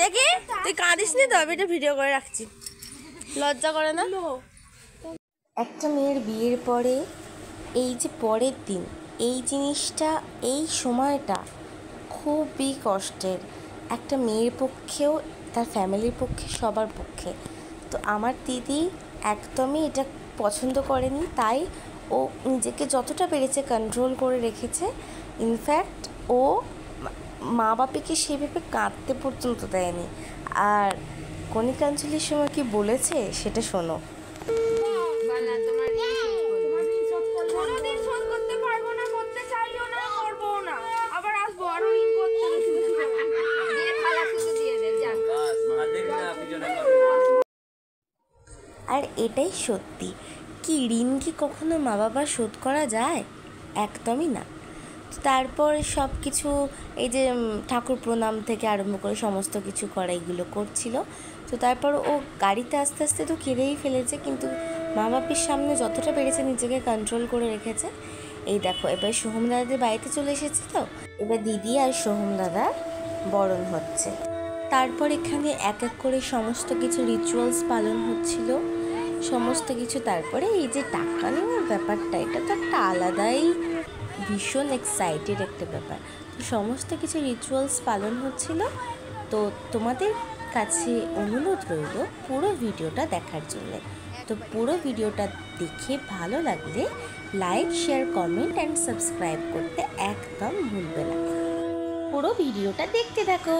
দেখি তুই কাঁদিস নি তো, আমি এটা ভিডিও করে রাখছি, লজ্জা করে না? একটা মেয়ের বিয়ের পরে এই যে পরের দিন এই জিনিসটা, এই সময়টা খুবই কষ্টের একটা মেয়ের পক্ষেও, তার ফ্যামিলির পক্ষে, সবার পক্ষে। তো আমার দিদি একদমই এটা পছন্দ করেনি, তাই ও নিজেকে যতটা পেরেছে কন্ট্রোল করে রেখেছে। ইনফ্যাক্ট ও মা বাবাকে সেভাবে কাঁদতে পর্যন্ত দেয়নি। আর কণিকাঞ্জলির সময় কি বলেছে সেটা শোনো। আর এটাই সত্যি, কি ঋণ কি কখনো মা বাবা শোধ করা যায়? একদমই না। তারপর সব কিছু এই যে ঠাকুর প্রণাম থেকে আরম্ভ করে সমস্ত কিছু করা এগুলো করছিল। তো তারপর ও গাড়িতে আস্তে আস্তে তো কেঁদেই ফেলেছে, কিন্তু মা বাবার সামনে যতটা পেরেছে নিজেকে কন্ট্রোল করে রেখেছে। এই দেখো এবার সোহম দাদাদের বাড়িতে চলে এসেছে, তো এবার দিদি আর সোহম দাদা বরণ হচ্ছে। তারপর এখানে এক এক করে সমস্ত কিছু রিচুয়ালস পালন হচ্ছিল, সমস্ত কিছু। তারপরে এই যে টাকা নেওয়ার ব্যাপারটা, এটা তো একটা আলাদাই ভীষণ এক্সাইটেড একটা ব্যাপার। তো সমস্ত কিছু রিচুয়ালস পালন হচ্ছিল। তো তোমাদের কাছে অনুরোধ রইল পুরো ভিডিওটা দেখার জন্য। তো পুরো ভিডিওটা দেখে ভালো লাগলে like, share, comment and subscribe করতে একদম ভুলবে না। পুরো ভিডিওটা দেখতে থাকো।